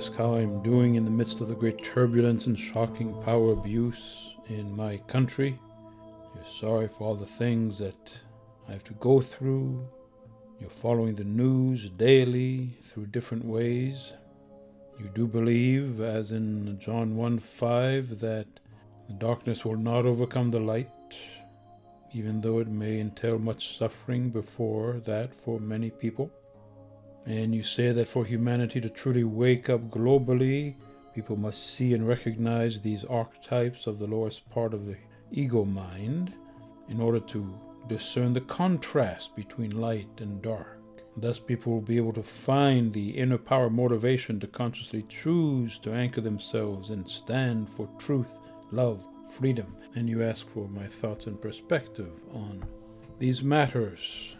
ask how I'm doing in the midst of the great turbulence and shocking power abuse in my country. You're sorry for all the things that I have to go through. You're following the news daily through different ways. You do believe, as in John 1:5, that the darkness will not overcome the light, even though it may entail much suffering before that for many people. And you say that for humanity to truly wake up globally, people must see and recognize these archetypes of the lowest part of the ego mind in order to discern the contrast between light and dark. Thus people will be able to find the inner power motivation to consciously choose to anchor themselves and stand for truth, love, freedom. And you ask for my thoughts and perspective on these matters.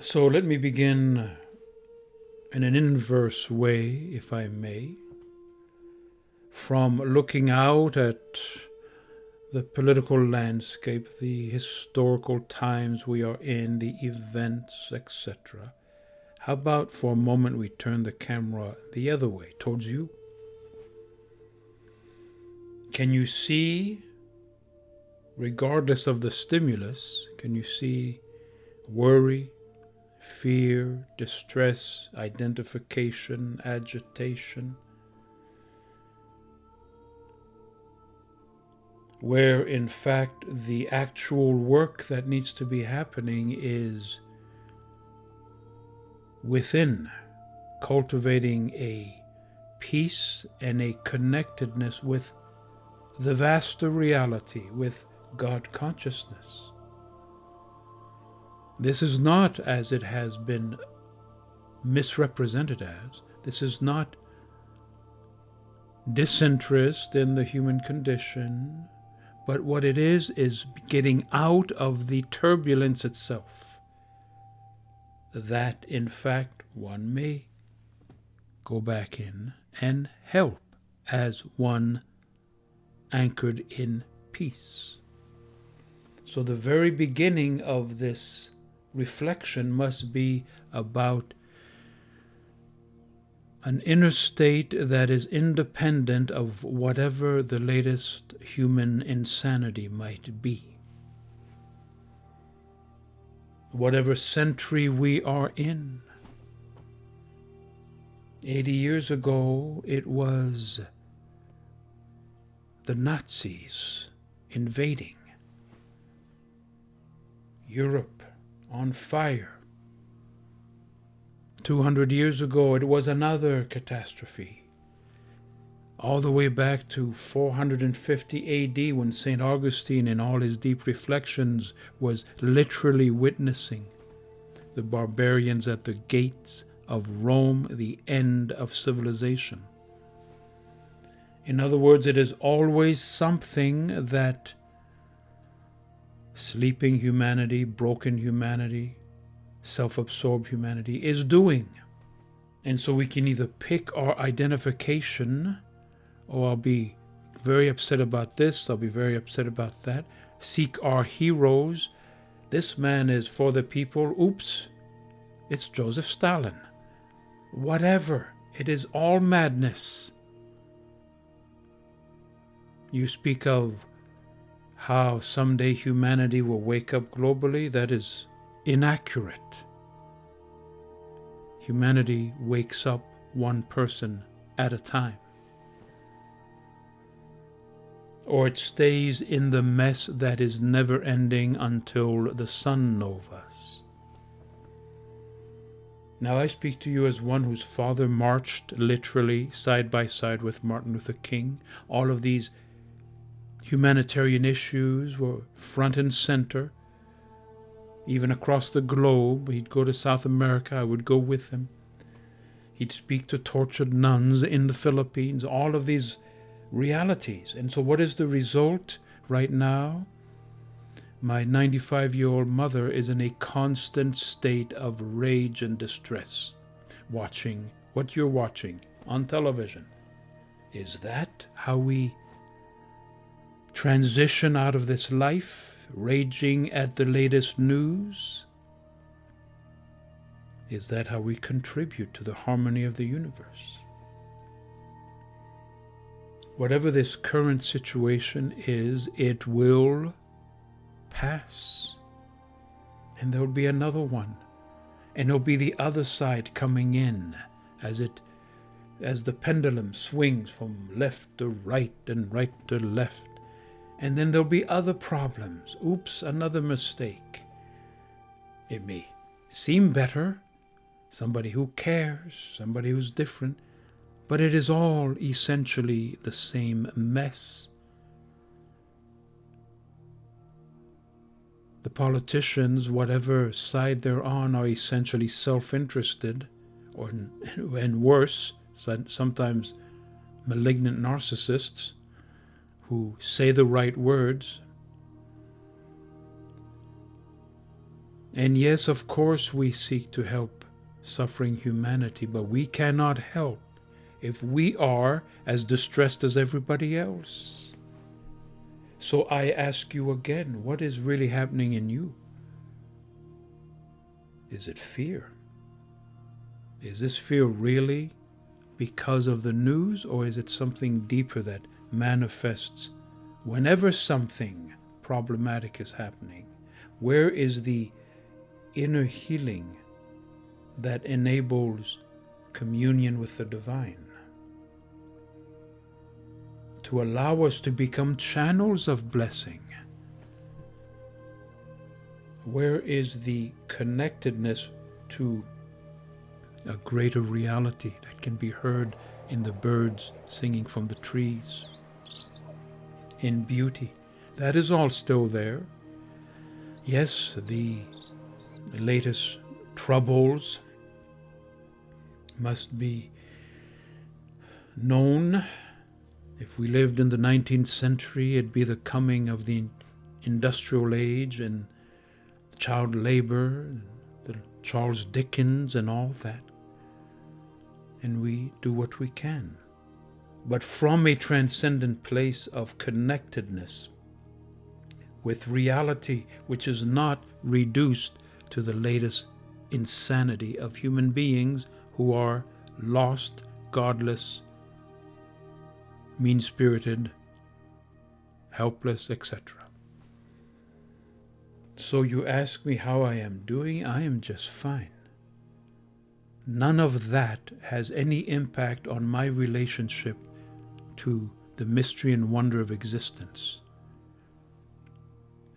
So let me begin in an inverse way, if I may, from looking out at the political landscape, the historical times we are in, the events, etc. How about for a moment we turn the camera the other way, towards you? Can you see, regardless of the stimulus, can you see worry, fear, distress, identification, agitation, where in fact the actual work that needs to be happening is within, cultivating a peace and a connectedness with the vaster reality, with God consciousness. This is not, as it has been misrepresented as, this is not disinterest in the human condition, but what it is getting out of the turbulence itself, that in fact one may go back in and help as one anchored in peace. So the very beginning of this reflection must be about an inner state that is independent of whatever the latest human insanity might be. Whatever century we are in. 80 years ago, it was the Nazis invading Europe on fire. 200 years ago, it was another catastrophe. All the way back to 450 AD, when St. Augustine, in all his deep reflections, was literally witnessing the barbarians at the gates of Rome, the end of civilization. In other words, it is always something that sleeping humanity, broken humanity, self-absorbed humanity is doing. And so we can either pick our identification, or I'll be very upset about this, I'll be very upset about that. Seek our heroes. This man is for the people. Oops, it's Joseph Stalin. Whatever. It is all madness. You speak of how someday humanity will wake up globally. That is inaccurate. Humanity wakes up one person at a time. Or it stays in the mess that is never ending until the sun novas. Now I speak to you as one whose father marched literally side by side with Martin Luther King. All of these humanitarian issues were front and center. Even across the globe, he'd go to South America, I would go with him. He'd speak to tortured nuns in the Philippines, all of these realities. And so what is the result right now? My 95-year-old mother is in a constant state of rage and distress, watching what you're watching on television. Is that how we transition out of this life, raging at the latest news? Is that how we contribute to the harmony of the universe? Whatever this current situation is, it will pass. And there'll be another one. And there'll be the other side coming in as the pendulum swings from left to right and right to left. And then there'll be other problems. Oops, another mistake. It may seem better, somebody who cares, somebody who's different, but it is all essentially the same mess. The politicians, whatever side they're on, are essentially self-interested, and worse, sometimes malignant narcissists who say the right words. And yes, of course, we seek to help suffering humanity, but we cannot help if we are as distressed as everybody else. So I ask you again, what is really happening in you? Is it fear? Is this fear really because of the news, or is it something deeper that manifests whenever something problematic is happening? Where is the inner healing that enables communion with the divine? To allow us to become channels of blessing. Where is the connectedness to a greater reality that can be heard in the birds singing from the trees, in beauty? That is all still there. Yes, the latest troubles must be known. If we lived in the 19th century, it'd be the coming of the industrial age and child labor, the Charles Dickens and all that. And we do what we can. But from a transcendent place of connectedness with reality, which is not reduced to the latest insanity of human beings who are lost, godless, mean-spirited, helpless, etc. So you ask me how I am doing. I am just fine. None of that has any impact on my relationship to the mystery and wonder of existence.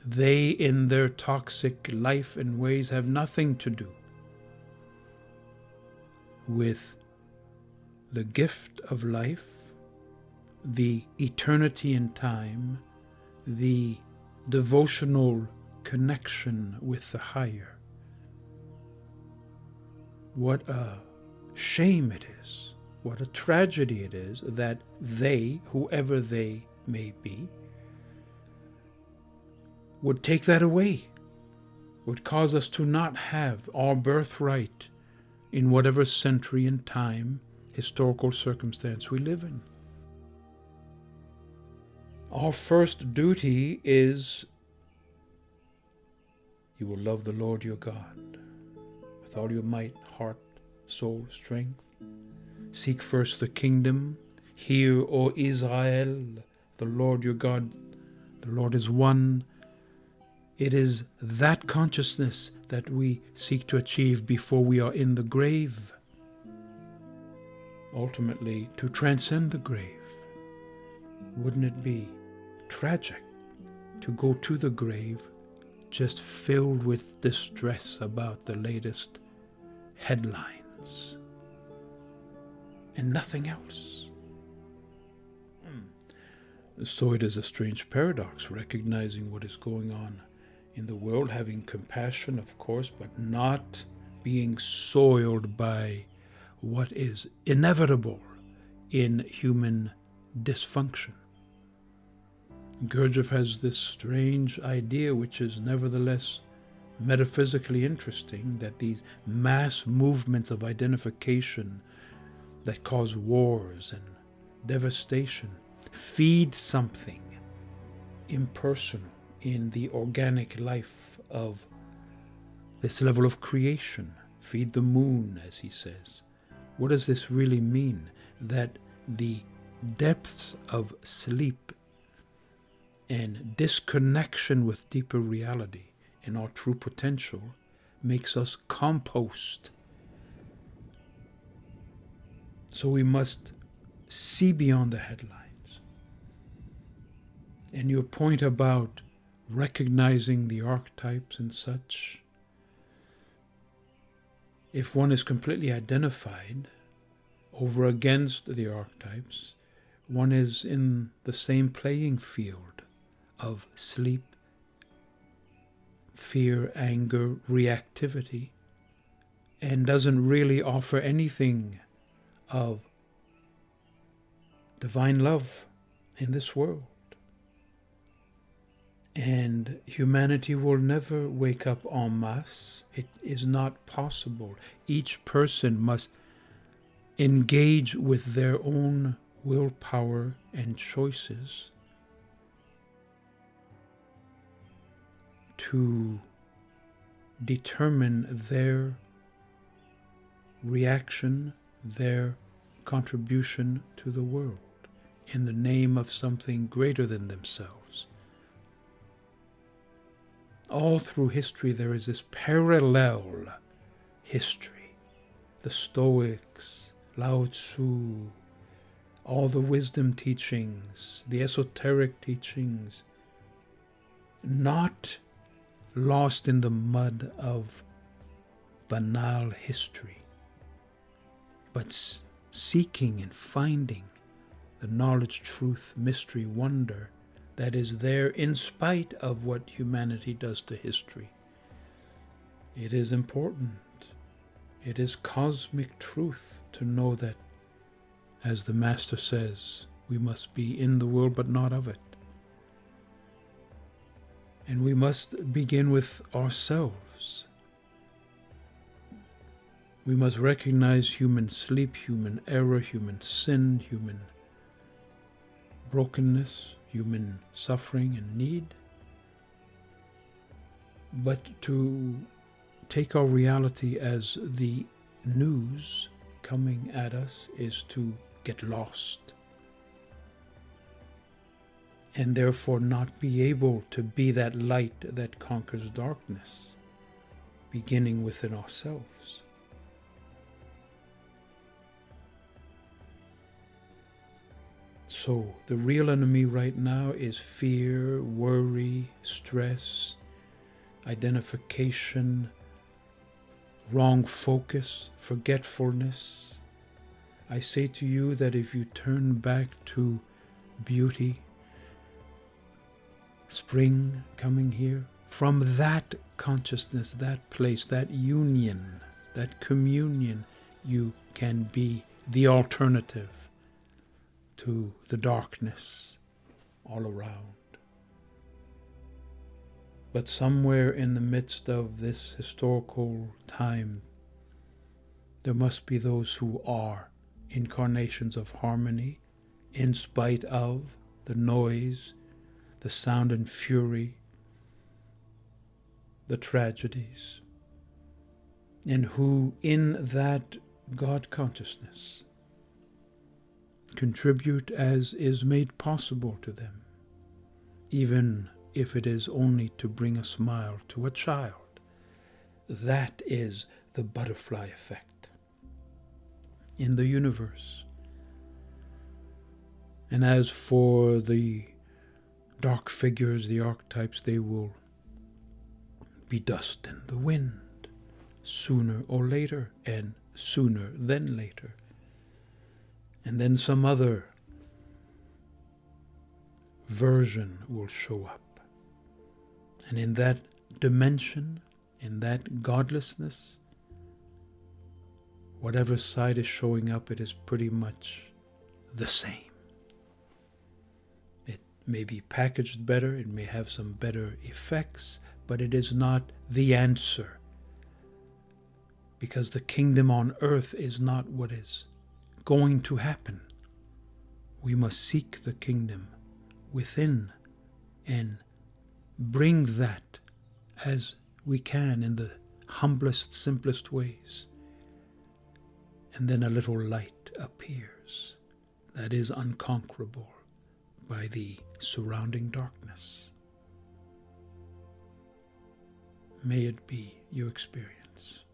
They, in their toxic life and ways, have nothing to do with the gift of life, the eternity in time, the devotional connection with the higher. What a shame it is, what a tragedy it is that they, whoever they may be, would take that away, would cause us to not have our birthright in whatever century and time, historical circumstance we live in. Our first duty is, you will love the Lord your God with all your might, heart, soul, strength. Seek first the kingdom. Hear, O Israel, the Lord your God, the Lord is one. It is that consciousness that we seek to achieve before we are in the grave. Ultimately, to transcend the grave. Wouldn't it be tragic to go to the grave just filled with distress about the latest headlines and nothing else? So it is a strange paradox, recognizing what is going on in the world, having compassion, of course, but not being soiled by what is inevitable in human dysfunction. Gurdjieff has this strange idea, which is nevertheless metaphysically interesting, that these mass movements of identification that cause wars and devastation feed something impersonal in the organic life of this level of creation, feed the moon, as he says. What does this really mean? That the depths of sleep and disconnection with deeper reality and our true potential makes us compost. So we must see beyond the headlines. And your point about recognizing the archetypes and such, if one is completely identified over against the archetypes, one is in the same playing field of sleep, fear, anger, reactivity, and doesn't really offer anything of divine love in this world. And humanity will never wake up en masse. It is not possible. Each person must engage with their own willpower and choices to determine their reaction, their contribution to the world in the name of something greater than themselves. All through history there is this parallel history. The Stoics, Lao Tzu, all the wisdom teachings, the esoteric teachings, not lost in the mud of banal history, but seeking and finding the knowledge, truth, mystery, wonder that is there in spite of what humanity does to history. It is important. It is cosmic truth to know that, as the Master says, we must be in the world but not of it. And we must begin with ourselves. We must recognize human sleep, human error, human sin, human brokenness, human suffering and need. But to take our reality as the news coming at us is to get lost, and therefore not be able to be that light that conquers darkness, beginning within ourselves. So the real enemy right now is fear, worry, stress, identification, wrong focus, forgetfulness. I say to you that if you turn back to beauty, spring coming here, from that consciousness, that place, that union, that communion, you can be the alternative to the darkness all around. But somewhere in the midst of this historical time, there must be those who are incarnations of harmony in spite of the noise, the sound and fury, the tragedies, and who in that God consciousness contribute as is made possible to them, even if it is only to bring a smile to a child. That is the butterfly effect in the universe. And as for the dark figures, the archetypes, they will be dust in the wind sooner or later, and sooner than later. And then some other version will show up. And in that dimension, in that godlessness, whatever side is showing up, it is pretty much the same. It may be packaged better, it may have some better effects, but it is not the answer. Because the kingdom on earth is not what is going to happen. We must seek the kingdom within and bring that as we can in the humblest, simplest ways. And then a little light appears that is unconquerable by the surrounding darkness. May it be your experience.